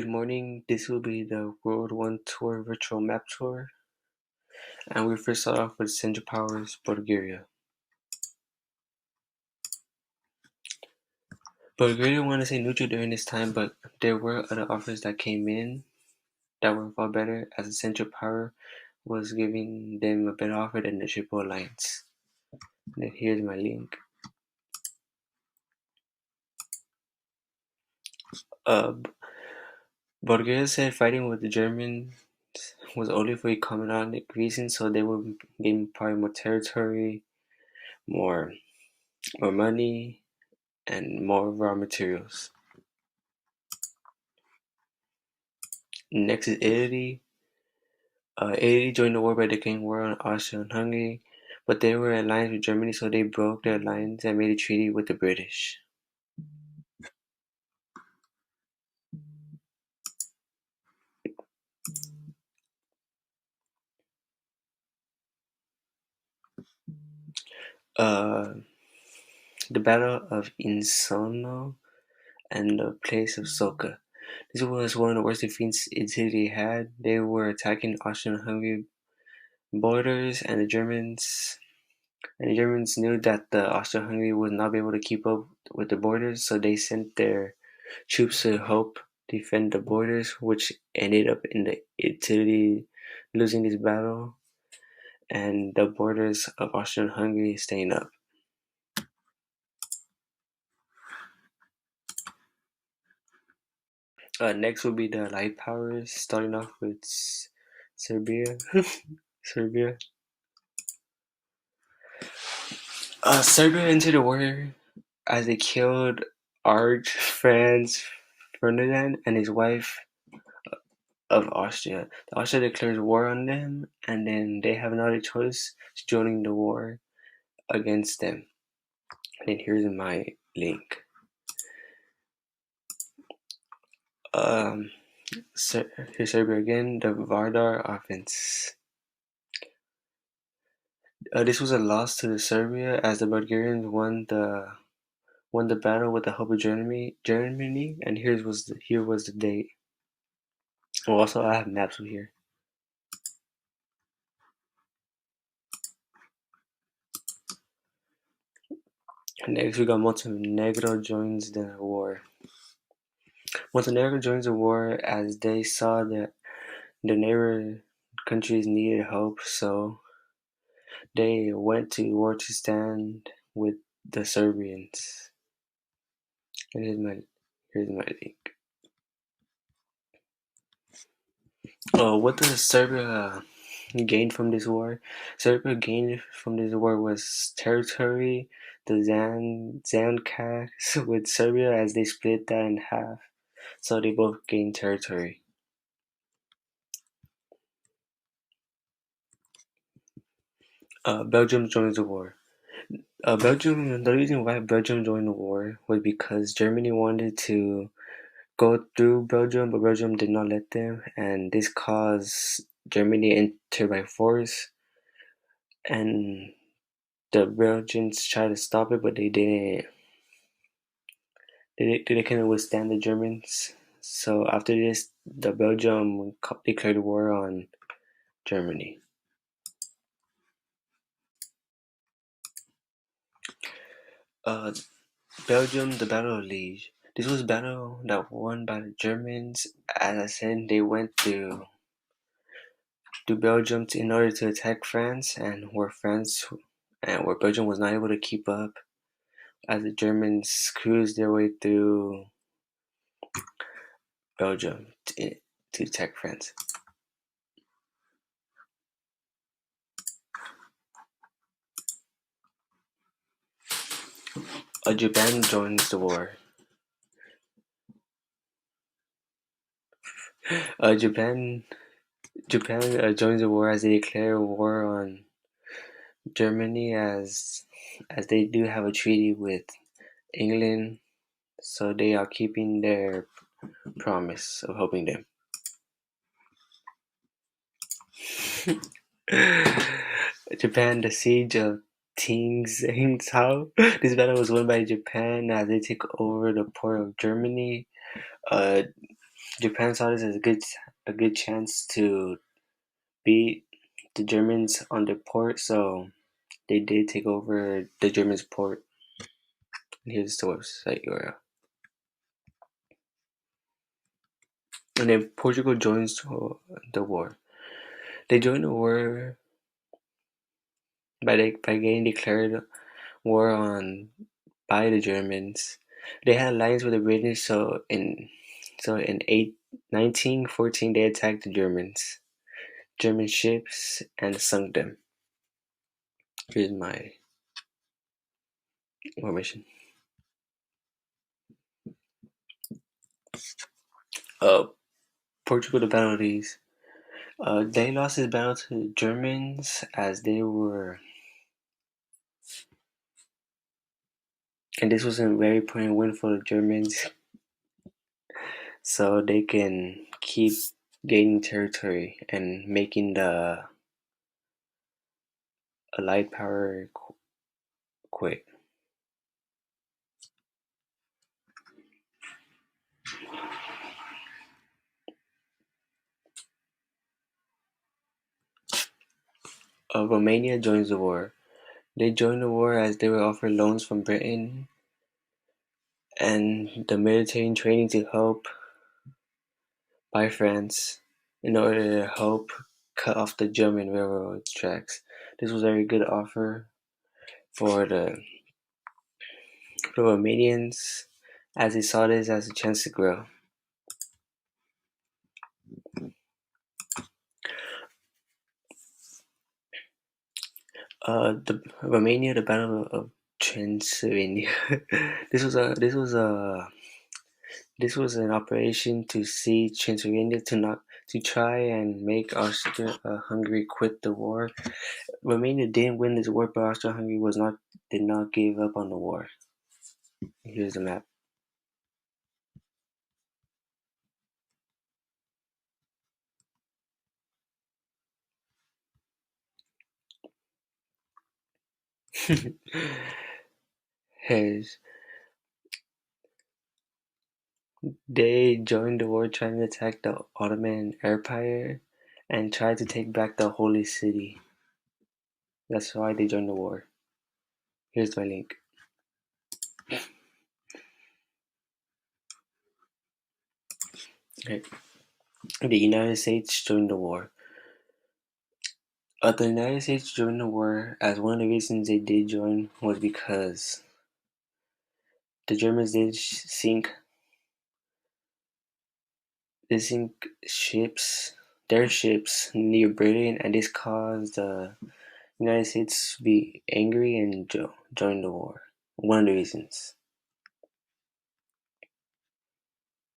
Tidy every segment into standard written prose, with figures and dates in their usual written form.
Good morning, this will be the World 1 Tour virtual map tour, and we first start off with Central Powers, Bulgaria. Bulgaria wanted to stay neutral during this time, but there were other offers that came in that were far better, as the Central Power was giving them a better offer than the Triple Alliance. And then here's my link. Bulgaria said fighting with the Germans was only for economic reasons, so they would gain probably more territory, more money, and more raw materials. Next is Italy. Italy joined the war by declaring war on Austria and Hungary, but they were in alliance with Germany, so they broke their alliance and made a treaty with the British. Uh, the Battle of Insorno and the place of Soka. This was one of the worst defeats Italy had. They were attacking Austria and Hungary borders, and the Germans knew that the Austro-Hungary would not be able to keep up with the borders, so they sent their troops to help defend the borders, which ended up in the Italy losing this battle, and the borders of Austria-Hungary staying up. Next will be the Allied powers, starting off with Serbia. Serbia. Serbia entered the war as they killed Arch Franz Ferdinand and his wife of Austria. Austria declares war on them, and then they have no other choice to joining the war against them. And then here's my link. Here's Serbia again, the Vardar offense. This was a loss to the Serbia as the Bulgarians won the battle with the help of Germany, and here was the date. Well, also I have maps over here. Next we got Montenegro joins the war. Montenegro joins the war as they saw that the neighbor countries needed help, so they went to war to stand with the Serbians. And here's my link. What does Serbia gain from this war? Serbia gained from this war was territory, the Zankas with Serbia as they split that in half, so they both gained territory. Belgium joins the war. The reason why Belgium joined the war was because Germany wanted to go through Belgium, but Belgium did not let them, and this caused Germany enter by force, and the Belgians tried to stop it, but they didn't. They couldn't withstand the Germans. So after this, the Belgium declared war on Germany. Belgium, the Battle of Liege. This was a battle that won by the Germans. As I said, they went to Belgium in order to attack France, and where Belgium was not able to keep up, as the Germans cruised their way through Belgium to attack France. Japan joins the war. Japan joins the war as they declare war on Germany, as they do have a treaty with England, so they are keeping their promise of helping them. Japan, the siege of Tsingtao. This battle was won by Japan as they took over the port of Germany. Japan saw this as a good chance to beat the Germans on their port, so they did take over the Germans' port. Here's the website URL. And then Portugal joins the war. They joined the war by getting declared war on by the Germans. They had alliance with the British, so in 1914 they attacked the German ships and sunk them. Here's my information. Uh, Portugal, the battle of these. They lost this battle to the Germans as they were, and this was a very important win for the Germans, so they can keep gaining territory and making the Allied power quit. Romania joins the war. They joined the war as they were offered loans from Britain and the military training to help by France in order to help cut off the German railroad tracks. This was a very good offer for the Romanians as they saw this as a chance to grow. The Romania, the Battle of Transylvania. This was an operation to siege Transylvania to try and make Austria-Hungary quit the war. Romania didn't win this war, but Austria-Hungary did not give up on the war. Here's the map. Here's They joined the war trying to attack the Ottoman Empire and tried to take back the Holy City. That's why they joined the war. Here's my link. Okay. The United States joined the war. The United States joined the war as one of the reasons they did join was because the Germans did sink their ships near Britain, and this caused the United States to be angry and join the war. One of the reasons.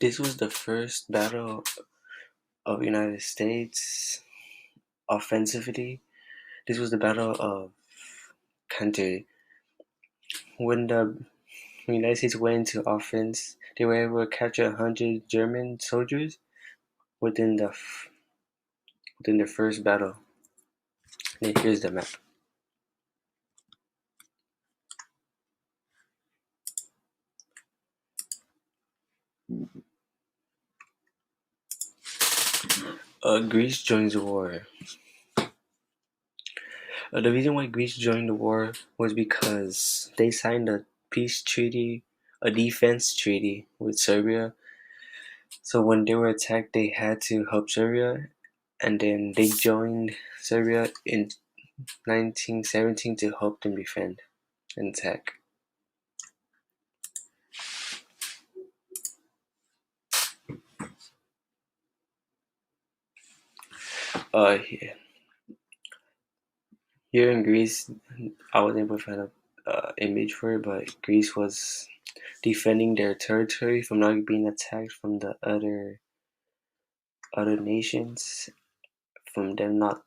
This was the first battle of United States offensively. This was the Battle of Canty. When the United States went into offense, they were able to capture 100 German soldiers within the first battle. And here's the map. Greece joins the war. The reason why Greece joined the war was because they signed a peace treaty, a defense treaty with Serbia. So when they were attacked, they had to help Serbia, and then they joined Serbia in 1917 to help them defend and attack. Here in Greece, I wasn't able to find a image for it, but Greece was defending their territory from not being attacked from the other nations. From them not,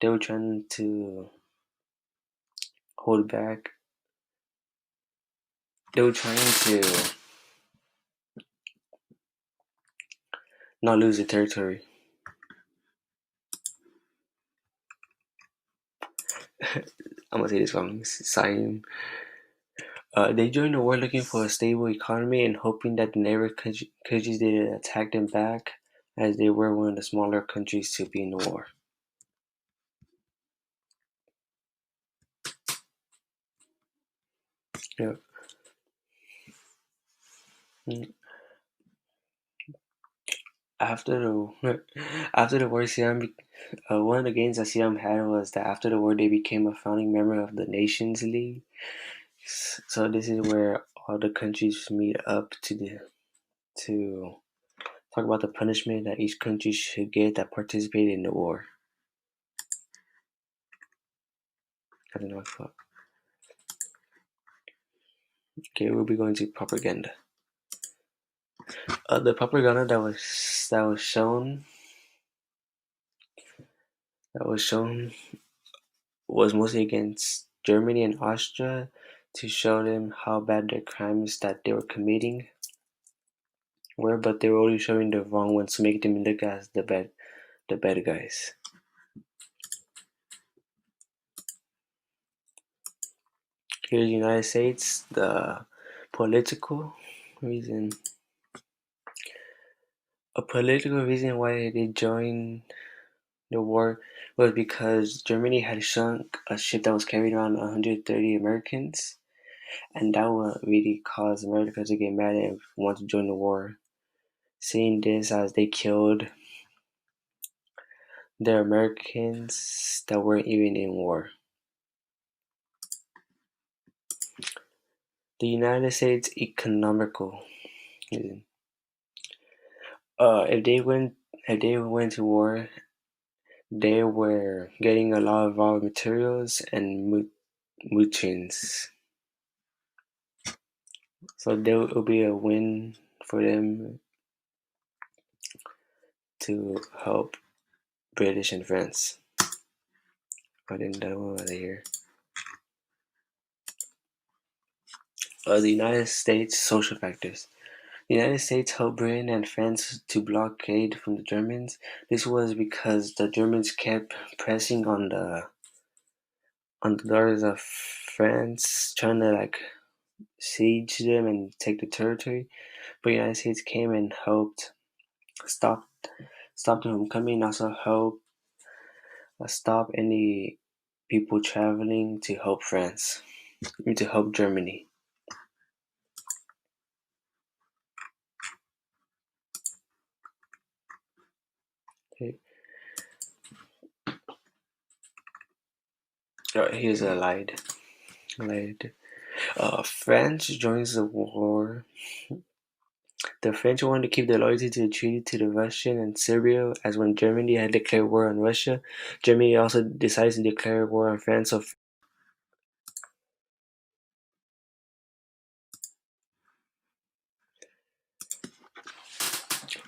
they were trying to hold back. They were trying to not lose the territory. I'm gonna say this wrong. Siam. They joined the war looking for a stable economy and hoping that the neighbor countries didn't attack them back, as they were one of the smaller countries to be in the war. Yeah. Mm. After the after the war, one of the gains that Siam had was that after the war they became a founding member of the Nations League. So this is where all the countries meet up to talk about the punishment that each country should get that participated in the war. I don't know. Okay, we'll be going to propaganda. The propaganda that was shown was mostly against Germany and Austria to show them how bad the crimes that they were committing were, but they were only showing the wrong ones to make them look as the bad guys. Here in the United States, the political reason a political reason why they joined the war was because Germany had sunk a ship that was carrying around 130 Americans, and that would really cause America to get mad and want to join the war. Seeing this as they killed the Americans that weren't even in war. The United States economical. If they went to war, they were getting a lot of raw materials and nutrients. So there will be a win for them to help British and France. I didn't know over here. The United States social factors. The United States helped Britain and France to blockade from the Germans. This was because the Germans kept pressing on the doors of France, trying to siege them and take the territory. But the United States came and helped stop stop them from coming. Also help stop any people traveling to help France, to help Germany. Okay. Here's a lied. France joins the war. The French wanted to keep their loyalty to the treaty to the Russian and Serbia, as when Germany had declared war on Russia, Germany also decided to declare war on France. So,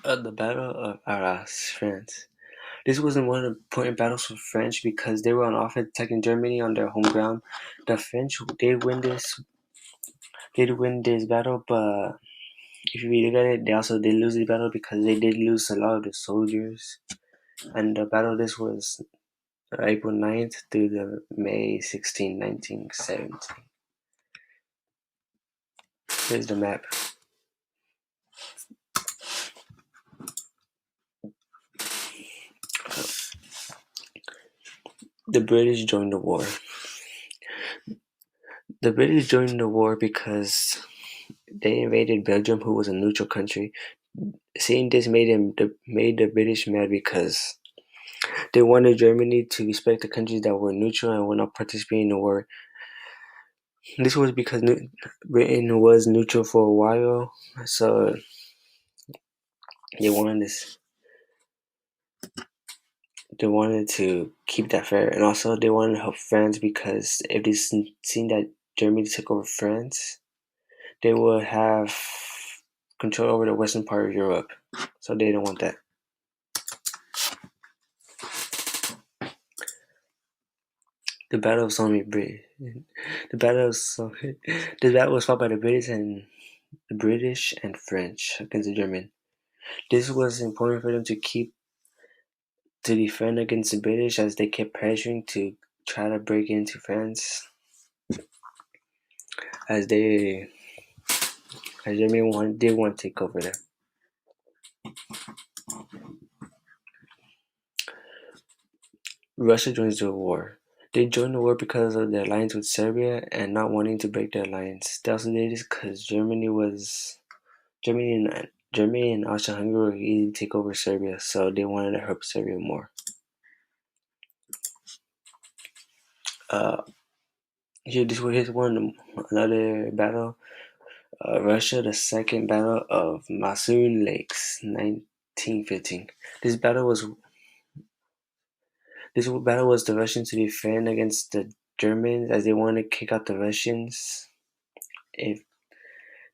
the Battle of Arras, France. This wasn't one of the important battles for French because they were on offense attacking Germany on their home ground. The French did win this battle, but if you look at it, they also did lose the battle because they did lose a lot of the soldiers. And the battle this was April 9th through the May 16, 1917. Here's the map. The British joined the war. The British joined the war because they invaded Belgium, who was a neutral country. Seeing this made the British mad because they wanted Germany to respect the countries that were neutral and would not participate in the war. This was because Britain was neutral for a while, so they wanted this. They wanted to keep that fair, and also they wanted to help France because if they seen that Germany took over France, they would have control over the western part of Europe. So they don't want that. The Battle of Somme The battle of Somme This battle was fought by the British and French against the German. This was important for them to defend against the British as they kept pressuring to try to break into France. as they as Germany did want to take over there. Russia joins the war. They joined the war because of their alliance with Serbia and not wanting to break their alliance. They also did this because Germany and Austria-Hungary were easy to take over Serbia, so they wanted to help Serbia more. Uh, here's another battle. Russia, the Second Battle of Masun Lakes, 1915. This battle was this battle was the Russians to defend against the Germans as they wanted to kick out the Russians. If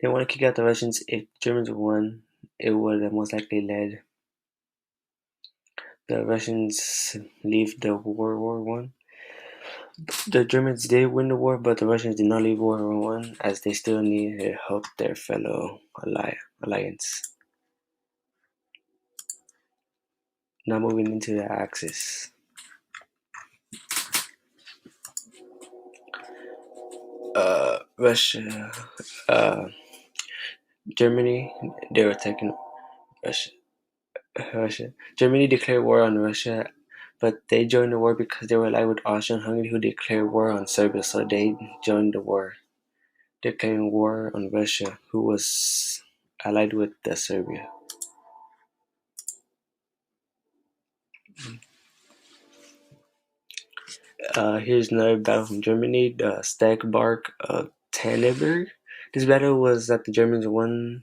they want to kick out the Russians, if Germans won, it would have most likely led the Russians leave the World War One. The Germans did win the war, but the Russians did not leave World War One as they still needed to help their fellow alliance. Now moving into the Axis. Russia, uh, Germany, they were attacking Russia. Germany declared war on Russia, but they joined the war because they were allied with Austria and Hungary, who declared war on Serbia. So they joined the war, declaring war on Russia, who was allied with Serbia. Here's another battle from Germany, the Steckbark of Tannenberg. This battle was that the Germans won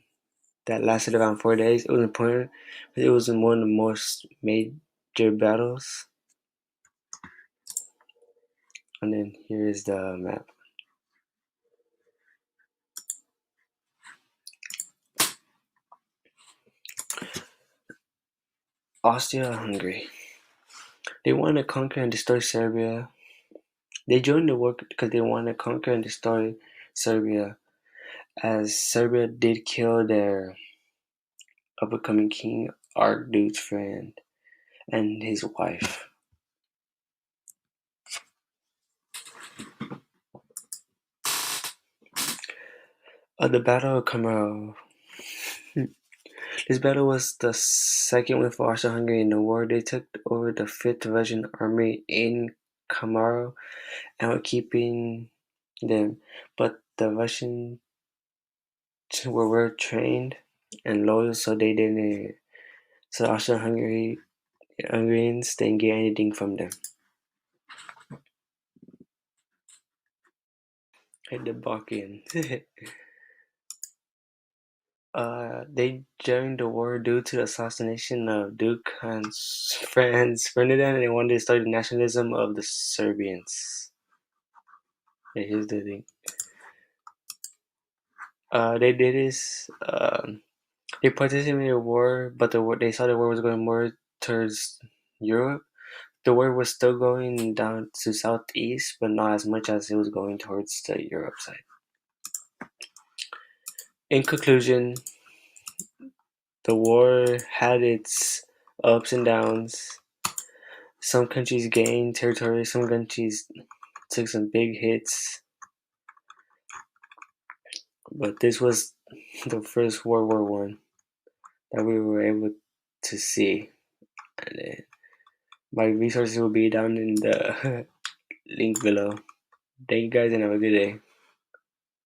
that lasted around 4 days. It was important because it was one of the most major battles. And then here is the map. Austria-Hungary. They wanted to conquer and destroy Serbia. They joined the war because they wanted to conquer and destroy Serbia, as Serbia did kill their up-and-coming king, Archduke's friend, and his wife. The Battle of Kamaro. This battle was the second win for Austria-Hungary in the war. They took over the 5th Russian Army in Kamaro and were keeping them, but the Russians were well trained and loyal, so they didn't. So Austro-Hungarians didn't get anything from them. Hit the Balkans. They joined the war due to the assassination of Duke Franz Ferdinand, and they wanted to start the nationalism of the Serbians. Yeah, here's the thing. They did this. They participated in the war, but they saw the war was going more towards Europe. The war was still going down to southeast, but not as much as it was going towards the Europe side. In conclusion, the war had its ups and downs. Some countries gained territory, some countries took some big hits. But this was the first World War One that we were able to see. And my resources will be down in the link below. Thank you guys and have a good day.